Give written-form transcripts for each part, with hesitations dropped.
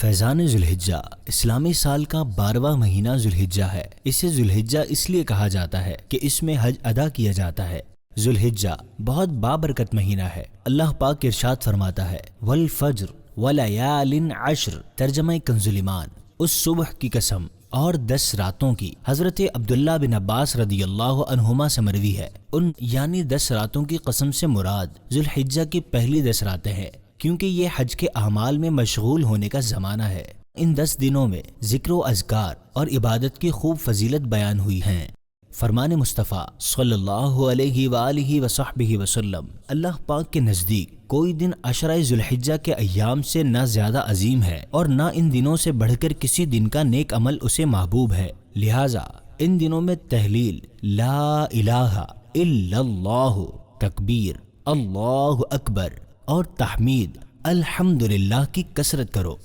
فیضان ذوالحجہ اسلامی سال کا 12واں مہینہ ذوالحجہ ہے۔ اسے ذوالحجہ اس لیے کہا جاتا ہے کہ اس میں حج ادا کیا جاتا ہے۔ ذوالحجہ بہت بابرکت مہینہ ہے۔ اللہ پاک ارشاد فرماتا ہے والفجر ولیال عشر، ترجمہ کنز ایمان، اس صبح کی قسم اور 10 راتوں کی۔ حضرت عبداللہ بن عباس رضی اللہ عنہما سے مروی ہے، ان یعنی 10 راتوں کی قسم سے مراد ذوالحجہ کی پہلی 10 راتیں ہیں، کیونکہ یہ حج کے اعمال میں مشغول ہونے کا زمانہ ہے۔ ان 10 دنوں میں ذکر و اذکار اور عبادت کی خوب فضیلت بیان ہوئی ہیں۔ فرمان مصطفیٰ صلی اللہ علیہ وآلہ وصحبہ وسلم، اللہ پاک کے نزدیک کوئی دن عشرہ ذوالحجہ کے ایام سے نہ زیادہ عظیم ہے اور نہ ان دنوں سے بڑھ کر کسی دن کا نیک عمل اسے محبوب ہے، لہٰذا ان دنوں میں تحلیل لا الہ الا اللہ، تکبیر اللہ اکبر اور تحمید الحمدللہ کی کثرت کرو۔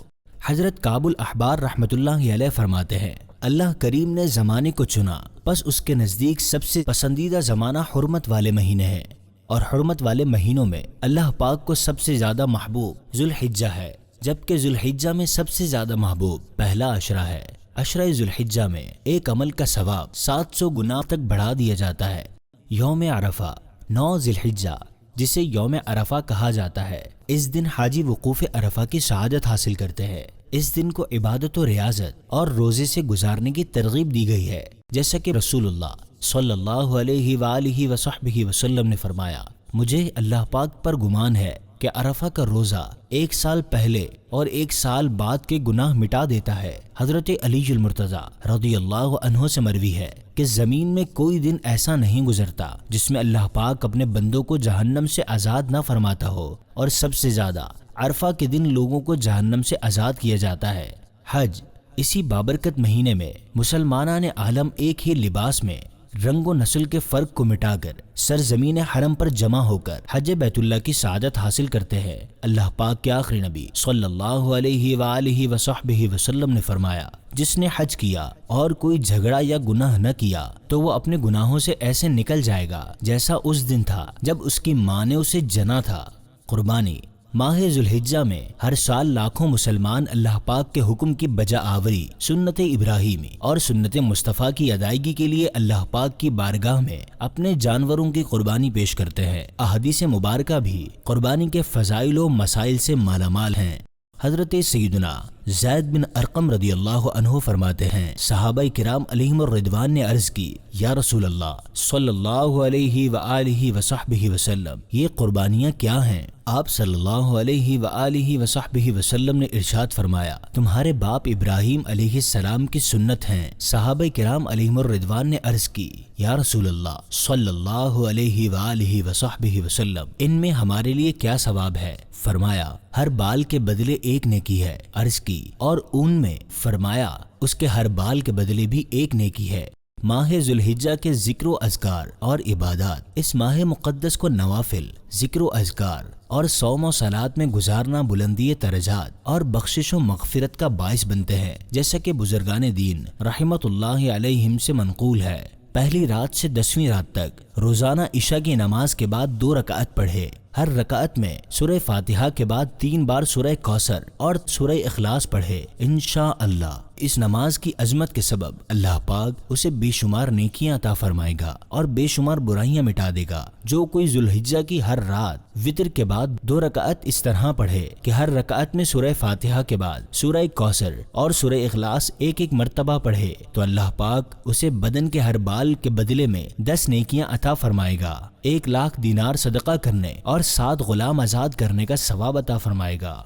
حضرت کعب الاحبار رحمۃ اللہ علیہ فرماتے ہیں، اللہ کریم نے زمانے کو چنا، پس اس کے نزدیک سب سے پسندیدہ زمانہ حرمت والے مہینے ہیں، اور حرمت والے مہینوں میں اللہ پاک کو سب سے زیادہ محبوب ذوالحجہ ہے، جبکہ ذوالحجہ میں سب سے زیادہ محبوب پہلا عشرہ ہے۔ عشرہ ذوالحجہ میں ایک عمل کا ثواب 700 گنا تک بڑھا دیا جاتا ہے۔ یوم عرفہ 9 ذی الحجہ، جسے یوم عرفہ کہا جاتا ہے، اس دن حاجی وقوف عرفہ کی سعادت حاصل کرتے ہیں۔ اس دن کو عبادت و ریاضت اور روزے سے گزارنے کی ترغیب دی گئی ہے، جیسا کہ رسول اللہ صلی اللہ علیہ وآلہ وصحبہ وسلم نے فرمایا، مجھے اللہ پاک پر گمان ہے کہ عرفہ کا روزہ 1 سال پہلے اور 1 سال بعد کے گناہ مٹا دیتا ہے۔ حضرت علی المرتضی رضی اللہ عنہ سے مروی ہے کہ زمین میں کوئی دن ایسا نہیں گزرتا جس میں اللہ پاک اپنے بندوں کو جہنم سے آزاد نہ فرماتا ہو، اور سب سے زیادہ عرفہ کے دن لوگوں کو جہنم سے آزاد کیا جاتا ہے۔ حج، اسی بابرکت مہینے میں مسلمانان عالم ایک ہی لباس میں رنگ و نسل کے فرق کو مٹا کر سرزمین حرم پر جمع ہو کر حج بیت اللہ کی سعادت حاصل کرتے ہیں۔ اللہ پاک کے آخری نبی صلی اللہ علیہ وآلہ وصحبہ وسلم نے فرمایا، جس نے حج کیا اور کوئی جھگڑا یا گناہ نہ کیا تو وہ اپنے گناہوں سے ایسے نکل جائے گا جیسا اس دن تھا جب اس کی ماں نے اسے جنا تھا۔ قربانی، ماہ ذوالحجہ میں ہر سال لاکھوں مسلمان اللہ پاک کے حکم کی بجا آوری، سنت ابراہیمی اور سنت مصطفیٰ کی ادائیگی کے لیے اللہ پاک کی بارگاہ میں اپنے جانوروں کی قربانی پیش کرتے ہیں۔ احادیث مبارکہ بھی قربانی کے فضائل و مسائل سے مالا مال ہیں۔ حضرت سیدنا زید بن ارقم رضی اللہ عنہ فرماتے ہیں، صحابہ کرام علیہم الرضوان نے عرض کی، یا رسول اللہ صلی اللہ علیہ وآلہ وصحبہ وسلم، یہ قربانیاں کیا ہیں؟ آپ صلی اللہ علیہ وآلہ وصحبہ وسلم نے ارشاد فرمایا، تمہارے باپ ابراہیم علیہ السلام کی سنت ہیں۔ صحابہ کرام علیہم الرضوان نے عرض کی، یا رسول اللہ صلی اللہ علیہ وآلہ وصحبہ وسلم، ان میں ہمارے لیے کیا ثواب ہے؟ فرمایا، ہر بال کے بدلے ایک نیکی ہے۔ عرض کی، اور اون میں؟ فرمایا، اس کے ہر بال کے بدلے بھی ایک نیکی ہے۔ ماہ ذوالحجہ کے ذکر و اذکار اور عبادات، اس ماہ مقدس کو نوافل، ذکر و اذکار اور صوم و صلات میں گزارنا بلندی درجات اور بخشش و مغفرت کا باعث بنتے ہیں، جیسا کہ بزرگان دین رحمت اللہ علیہم سے منقول ہے۔ پہلی رات سے 10ویں رات تک روزانہ عشاء کی نماز کے بعد 2 رکعت پڑھے، ہر رکعت میں سورہ فاتحہ کے بعد 3 بار سورہ کوثر اور سورہ اخلاص پڑھے۔ انشاءاللہ اس نماز کی عظمت کے سبب اللہ پاک اسے بے شمار نیکیاں عطا فرمائے گا اور بے شمار برائیاں مٹا دے گا۔ جو کوئی ذوالحجہ کی ہر رات وتر کے بعد 2 رکعت اس طرح پڑھے کہ ہر رکعت میں سورہ فاتحہ کے بعد سورہ کوثر اور سورہ اخلاص ایک مرتبہ پڑھے، تو اللہ پاک اسے بدن کے ہر بال کے بدلے میں 10 نیکیاں عطا فرمائے گا، 1,00,000 دینار صدقہ کرنے اور 7 غلام آزاد کرنے کا ثواب عطا فرمائے گا۔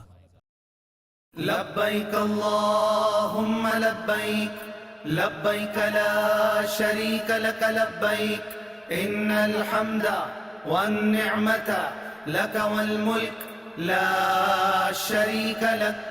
لبیک اللہم لبیک، لبیک لا شریک لک لبیک، ان الحمد والنعمت لک والملک لا شریک لک۔